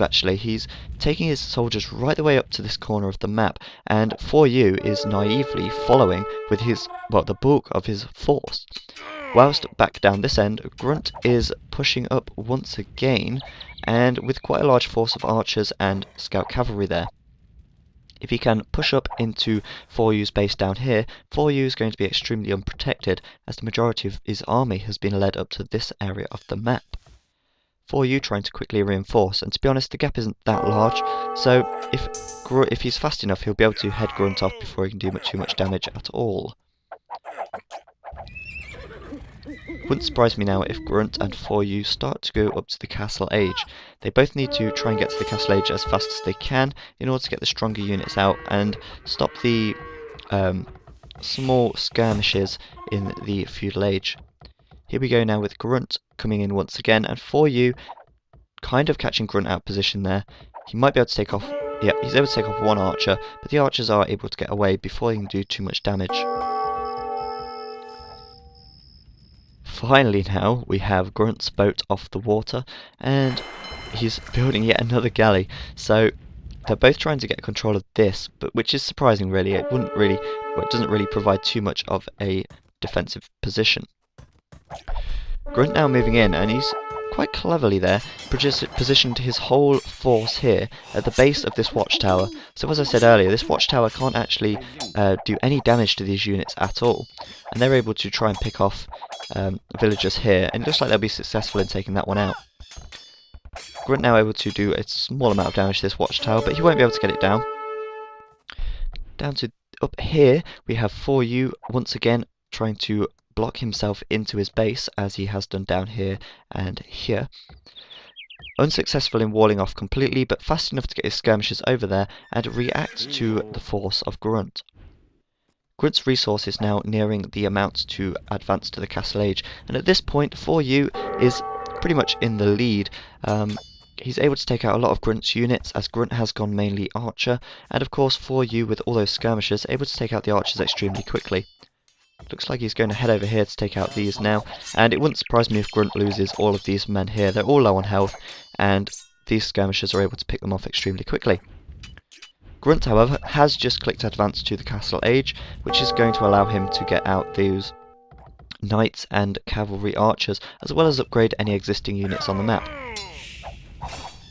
Actually, he's taking his soldiers right the way up to this corner of the map, and ForYou is naively following with his, well, the bulk of his force. Whilst back down this end, Grunt is pushing up once again, and with quite a large force of archers and scout cavalry there. If he can push up into ForYou's base down here, ForYou is going to be extremely unprotected, as the majority of his army has been led up to this area of the map. ForYou trying to quickly reinforce, and to be honest, the gap isn't that large, so if he's fast enough, he'll be able to head Grunt off before he can do too much damage at all. Wouldn't surprise me now if Grunt and ForYou start to go up to the Castle Age. They both need to try and get to the Castle Age as fast as they can in order to get the stronger units out and stop the small skirmishes in the Feudal Age. Here we go now with Grunt coming in once again, and ForYou kind of catching Grunt out of position there. He might be able to take off, yeah, he's able to take off one archer, but the archers are able to get away before he can do too much damage. Finally now, we have Grunt's boat off the water, and he's building yet another galley, so they're both trying to get control of this, but which is surprising really. It doesn't really provide too much of a defensive position. Grunt now moving in, and he's quite cleverly there positioned his whole force here at the base of this watchtower. So as I said earlier, this watchtower can't actually do any damage to these units at all, and they're able to try and pick off villagers here, and it looks like they'll be successful in taking that one out. Grunt now able to do a small amount of damage to this watchtower, but he won't be able to get it down. Down to up here, we have ForYou once again trying to block himself into his base, as he has done down here and here. Unsuccessful in walling off completely, but fast enough to get his skirmishers over there and react to the force of Grunt. Grunt's resource is now nearing the amount to advance to the Castle Age, and at this point ForYou is pretty much in the lead. He's able to take out a lot of Grunt's units, as Grunt has gone mainly archer, and of course ForYou, with all those skirmishers, able to take out the archers extremely quickly. Looks like he's going to head over here to take out these now, and it wouldn't surprise me if Grunt loses all of these men here. They're all low on health, and these skirmishers are able to pick them off extremely quickly. Grunt, however, has just clicked advance to the Castle Age, which is going to allow him to get out those knights and cavalry archers, as well as upgrade any existing units on the map.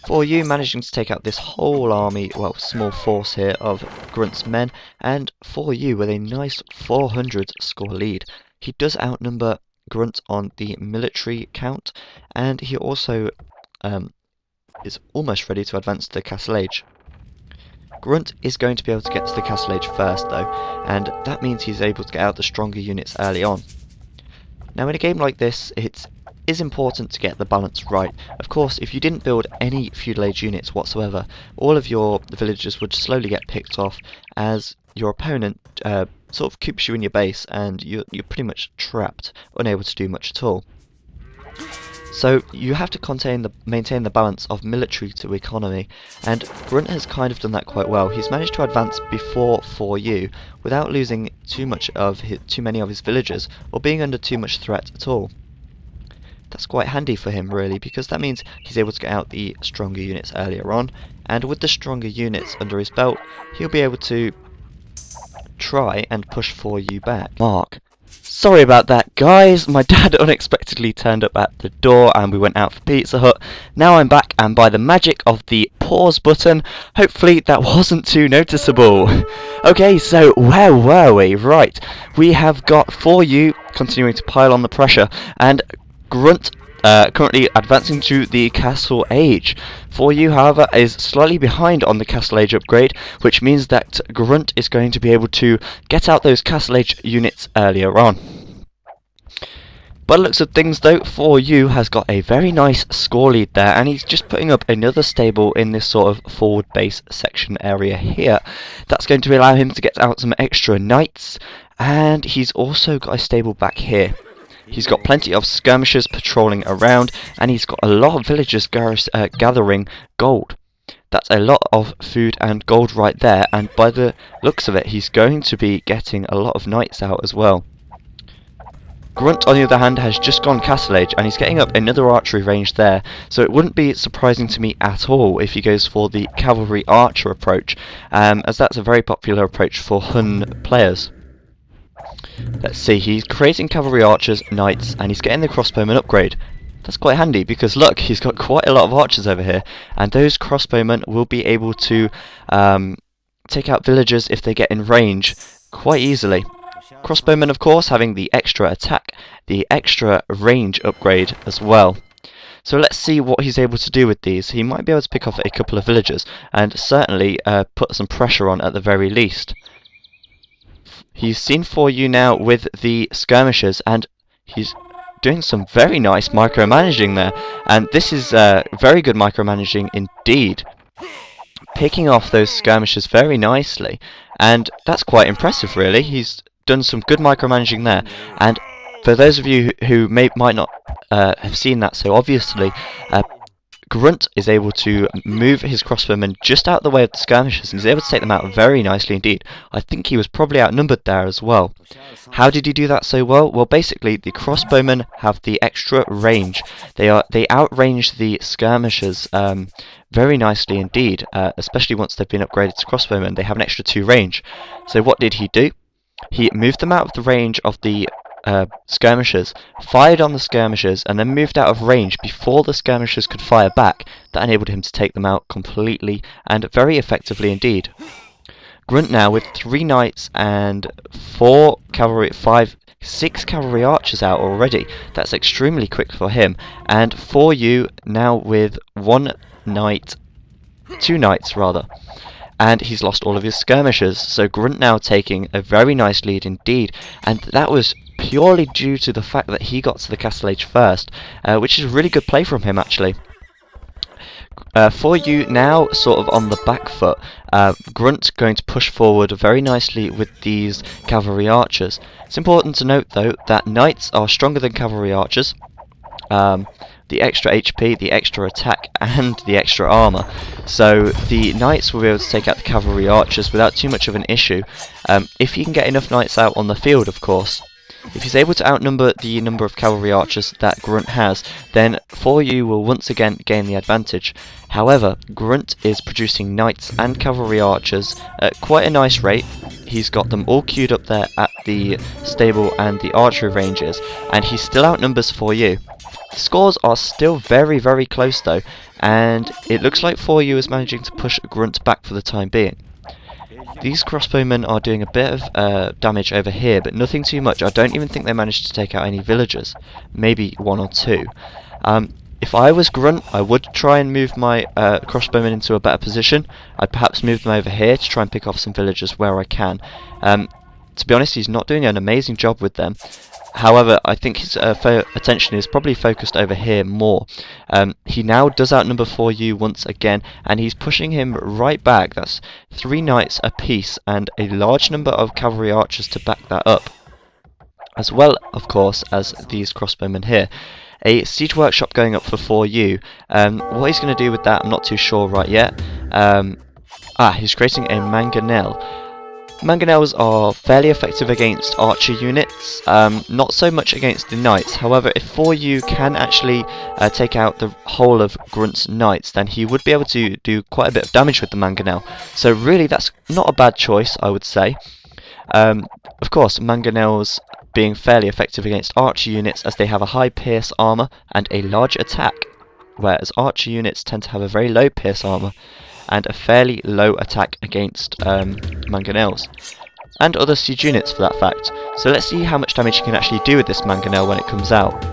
ForYou managing to take out this whole army, well, small force here of Grunt's men, and ForYou with a nice 400 score lead. He does outnumber Grunt on the military count, and he also is almost ready to advance to the Castle Age. Grunt is going to be able to get to the Castle Age first though, and that means he's able to get out the stronger units early on. Now in a game like this, it is important to get the balance right. Of course, if you didn't build any Feudal Age units whatsoever, all of your villagers would slowly get picked off, as your opponent sort of keeps you in your base, and you're pretty much trapped, unable to do much at all. So you have to maintain the balance of military to economy, and Grunt has kind of done that quite well. He's managed to advance before ForYou without losing too many of his villagers, or being under too much threat at all. That's quite handy for him really, because that means he's able to get out the stronger units earlier on, and with the stronger units under his belt, he'll be able to try and push ForYou back. Mark. Sorry about that, guys. My dad unexpectedly turned up at the door and we went out for Pizza Hut. Now I'm back, and by the magic of the pause button, hopefully that wasn't too noticeable. Okay, so where were we? Right, we have got ForYou continuing to pile on the pressure, and Grunt currently advancing to the Castle Age. ForYou, however, is slightly behind on the Castle Age upgrade, which means that Grunt is going to be able to get out those Castle Age units earlier on. By the looks of things though, ForYou has got a very nice score lead there, and he's just putting up another stable in this sort of forward base section area here. That's going to allow him to get out some extra knights, and he's also got a stable back here. He's got plenty of skirmishers patrolling around, and he's got a lot of villagers gathering gold. That's a lot of food and gold right there, and by the looks of it, he's going to be getting a lot of knights out as well. Grunt, on the other hand, has just gone Castle Age, and he's getting up another archery range there, so it wouldn't be surprising to me at all if he goes for the Cavalry Archer approach, as that's a very popular approach for Hun players. Let's see, he's creating Cavalry Archers, Knights, and he's getting the Crossbowman upgrade. That's quite handy, because look, he's got quite a lot of archers over here, and those crossbowmen will be able to take out villagers if they get in range quite easily. Crossbowmen, of course, having the extra attack, the extra range upgrade as well. So let's see what he's able to do with these. He might be able to pick off a couple of villagers, and certainly put some pressure on at the very least. He's seen ForYou now with the skirmishers, and he's doing some very nice micromanaging there, and this is very good micromanaging indeed. Picking off those skirmishers very nicely, and that's quite impressive really. He's done some good micromanaging there, and for those of you who might not have seen that so obviously, Grunt is able to move his crossbowmen just out the way of the skirmishers, and he's able to take them out very nicely indeed. I think he was probably outnumbered there as well. How did he do that so well? Well, basically, the crossbowmen have the extra range. They outrange the skirmishers very nicely indeed, especially once they've been upgraded to crossbowmen. They have an extra 2 range. So what did he do? He moved them out of the range of the skirmishers, fired on the skirmishers, and then moved out of range before the skirmishers could fire back. That enabled him to take them out completely and very effectively indeed. Grunt now with 3 knights and 6 cavalry archers out already. That's extremely quick for him. And ForYou now with 1 knight, 2 knights rather. And he's lost all of his skirmishers, so Grunt now taking a very nice lead indeed, and that was purely due to the fact that he got to the Castle Age first, which is a really good play from him actually. ForYou now sort of on the back foot. Grunt going to push forward very nicely with these cavalry archers. It's important to note though that knights are stronger than cavalry archers. The extra HP, the extra attack, and the extra armor. So the knights will be able to take out the cavalry archers without too much of an issue, if he can get enough knights out on the field, of course. If he's able to outnumber the number of cavalry archers that Grunt has, then ForYou will once again gain the advantage. However, Grunt is producing knights and cavalry archers at quite a nice rate. He's got them all queued up there at the stable and the archery ranges, and he still outnumbers ForYou. The scores are still very, very close though, and it looks like ForYou is managing to push Grunt back for the time being. These crossbowmen are doing a bit of damage over here, but nothing too much. I don't even think they managed to take out any villagers. Maybe 1 or 2. If I was Grunt, I would try and move my crossbowmen into a better position. I'd perhaps move them over here to try and pick off some villagers where I can. To be honest, he's not doing an amazing job with them. However, I think his attention is probably focused over here more. He now does outnumber ForYou once again, and he's pushing him right back. That's 3 knights apiece and a large number of cavalry archers to back that up, as well, of course, as these crossbowmen here. A siege workshop going up for ForYou. What he's going to do with that, I'm not too sure right yet. He's creating a mangonel. Mangonels are fairly effective against archer units, not so much against the knights. However, if ForYou can actually take out the whole of Grunt's knights, then he would be able to do quite a bit of damage with the mangonel. So really, that's not a bad choice, I would say. Of course, mangonels being fairly effective against archer units, as they have a high pierce armor and a large attack, whereas archer units tend to have a very low pierce armor and a fairly low attack against mangonels, and other siege units for that fact. So let's see how much damage he can actually do with this mangonel when it comes out.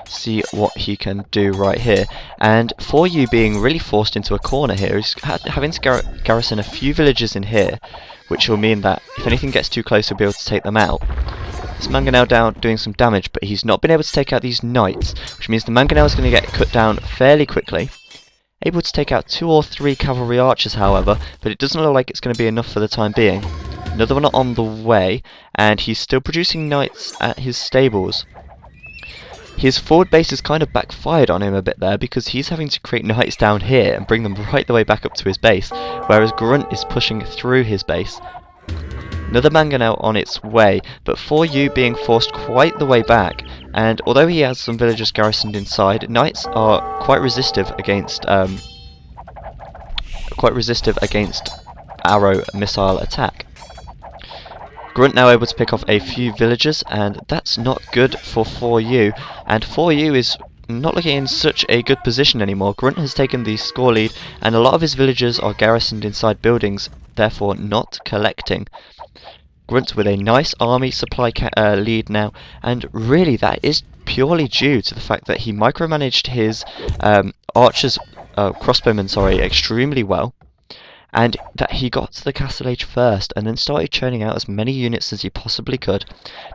See what he can do right here. And ForYou being really forced into a corner here, he's having to garrison a few villages in here, which will mean that if anything gets too close, he'll be able to take them out. This mangonel down doing some damage, but he's not been able to take out these knights, which means the mangonel is going to get cut down fairly quickly. Able to take out 2 or 3 cavalry archers, however, but it doesn't look like it's going to be enough for the time being. Another one on the way, and he's still producing knights at his stables. His forward base is kind of backfired on him a bit there, because he's having to create knights down here and bring them right the way back up to his base, whereas Grunt is pushing through his base. Another mangonel on its way, but ForYou being forced quite the way back, and although he has some villagers garrisoned inside, knights are quite resistive against arrow missile attack. Grunt now able to pick off a few villagers, and that's not good for ForYou, and ForYou is not looking in such a good position anymore. Grunt has taken the score lead, and a lot of his villagers are garrisoned inside buildings, therefore not collecting. Grunt with a nice army supply lead now, and really that is purely due to the fact that he micromanaged his crossbowmen, extremely well, and that he got to the castle age first and then started churning out as many units as he possibly could.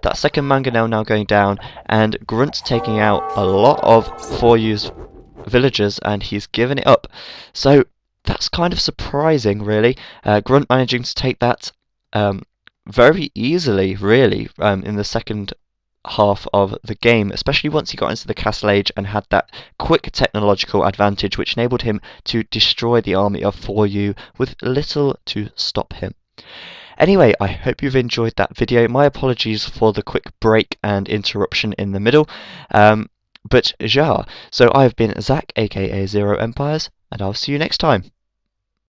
That second mangonel now going down, and Grunt's taking out a lot of ForYou's villagers, and he's given it up. So that's kind of surprising, really. Grunt managing to take that very easily, really, in the second half of the game, especially once he got into the castle age and had that quick technological advantage which enabled him to destroy the army of ForYou with little to stop him. Anyway, I hope you've enjoyed that video. My apologies for the quick break and interruption in the middle, but ja, so I've been Zach, aka ZeroEmpires, and I'll see you next time.